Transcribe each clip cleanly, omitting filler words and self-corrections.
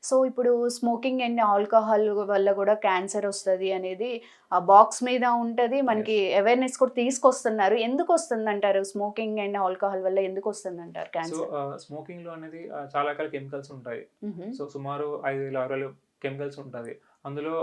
So, ఇప్పుడు smoking and alcohol వల్ల గూడా క్యాన్సర్ ఒస్తది అనేది ఆ బాక్స్ మీద ఉంటది. మనకి యెస్. అవేర్‌నెస్ కూడా తీసుకొస్తున్నారు. ఎందుకొస్తుందంటారు? స్మోకింగ్ అండ్ ఆల్కహాల్ వల్ల ఎందుకొస్తుందంటారు సో, క్యాన్సర్? స్మోకింగ్‌లో అనేది చాలా రకాల కెమికల్స్ ఉంటాయి. హుహు. సో, సుమారు 5,000, 6,000 కెమికల్స్ ఉంటది. అందులో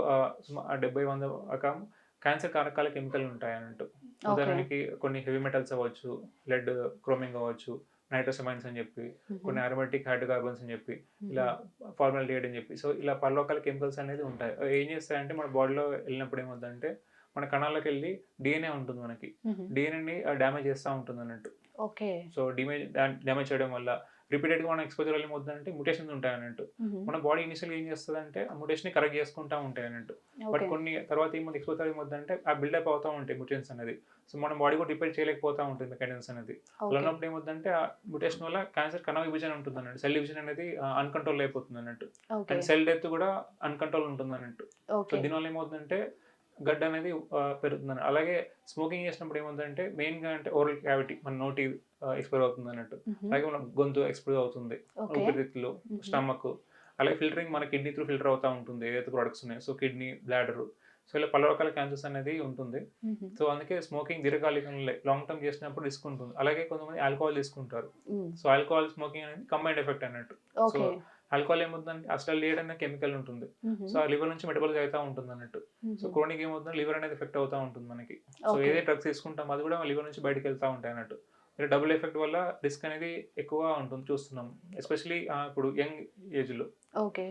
70, 100 రకం క్యాన్సర్ కారకాల కెమికల్ ఉంటాయన్నట్టు. ఓకే. ఉదాహరణకి కొన్ని హెవీ మెటల్స్ అవ్వచ్చు, లెడ్, క్రోమియం అవ్వచ్చు, నైట్రోసమైన్స్ అని చెప్పి, హుహు. కొన్ని అరోమాటిక్ హైడ్రోకార్బన్స్ అని చెప్పి, ఇలా హుహు. ఫార్మాల్డిహైడ్ అని చెప్పి. సో, ఇలా పలు రకాల కెమికల్స్ అనేది ఉంటాయి. అవి ఏం చేస్తాయంటే మన బాడీలో ఎళ్ళినప్పుడు ఏమవుద్దంటే, మన కణాల్లోకెళ్ళి డీఎన్ఏ ఉంటుంది మనకి. హుహు. డీఎన్ఏని డ్యామేజ్ చేస్తా ఉంటుందన్నట్టు. ఓకే. సో, డ్యామేజ్ చేయడం వల్ల రిపీటెడ్‌గా మనం ఎక్స్‌పోజర్ వల్ల ఏమవుతుందంటే మ్యుటేషన్స్ ఉంటాయన్నట్టు. హుహు. మన బాడీ ఇనిషియల్‌గా ఏం చేస్తదంటే ఆ మ్యుటేషన్‌ని కరెక్ట్ చేసుకుంటా ఉంటాయన్నట్టు. But okay. కొన్ని తర్వాత ఎక్స్‌పోజర్ ఏమవుద్దంటే ఆ బిల్డప్ అవుతా ఉంటాయి మ్యుటేషన్స్ అనేది. సో, మన బాడీ కూడా రిపేర్ చేయలేకపోతా ఉంటుంది మెకానిజమ్స్ అనేది. అలా ఓకే. ఉన్నప్పుడు ఏమవుద్దంటే ఆ మ్యుటేషన్ వల్ల క్యాన్సర్ కణ విభజన ఉంటుందన్నట్టు. సెల్ డివిజన్ అనేది అన్‌కంట్రోల్ అయిపోతుందన్నట్టు. ఓకే. అండ్ సెల్ డెత్ కూడా అన్‌కంట్రోల్ ఉంటుందన్నట్టు. So, okay. దీనివల్ల ఏమవుతుందంటే గడ్డ అనేది పెరుగుతుందని. అలాగే స్మోకింగ్ చేసినప్పుడు ఏమవుతుందంటే మెయిన్‌గా అంటే ఓరల్ క్యావిటీ మన నోటి ఎక్స్‌పోజ్ అవుతుందన్నట్టు. హుహు. అలాగే మన గొంతు ఎక్స్‌పోజ్ అవుతుంది. ఓకే. ఊపిరితిత్తులు, హుహు. స్టమక్, అలాగే ఫిల్టరింగ్ మన కిడ్నీ త్రూ ఫిల్టర్ అవుతా ఉంటుంది. ఏదైతే ప్రొడక్ట్స్ ఉన్నాయో. So, kidney, bladder. సో, ఇలా పలు రకాల క్యాన్సర్స్ అనేది ఉంటుంది. హుహు. సో, అందుకే స్మోకింగ్ దీర్ఘకాలికంలో లాంగ్ టర్మ్ చేసినప్పుడు రిస్క్ ఉంటుంది. అలాగే కొంతమంది ఆల్కహాల్ తీసుకుంటారు. హ్మ్. సో, ఆల్కహాల్, స్మోకింగ్ అనేది కంబైన్డ్ ఎఫెక్ట్ అన్నట్టు. So, okay. ఆల్కహాల్ ఏమవుతుందంటే అసిటల్డిహైడ్ అనే కెమికల్ ఉంటుంది. హుహు. సో, ఆ లివర్ నుంచి మెటబాలైజ్ అయితా ఉంటుందన్నట్టు. సో, హుహు. క్రోనిక్ ఏమవుతుందంటే లివర్ అనేది ఎఫెక్ట్ అవుతా ఉంటుంది మనకి. So, okay. ఏదైతే డ్రగ్స్ తీసుకుంటామో అది కూడా లివర్ నుంచి బయటికెళ్తా ఉంటాయన్నట్టు. ఇలా డబుల్ ఎఫెక్ట్ వల్ల రిస్క్ అనేది ఎక్కువగా ఉంటుంది చూస్తున్నాం. ఎస్పెషల్లీ ఇప్పుడు యంగ్ ఏజ్‌లో. ఓకే.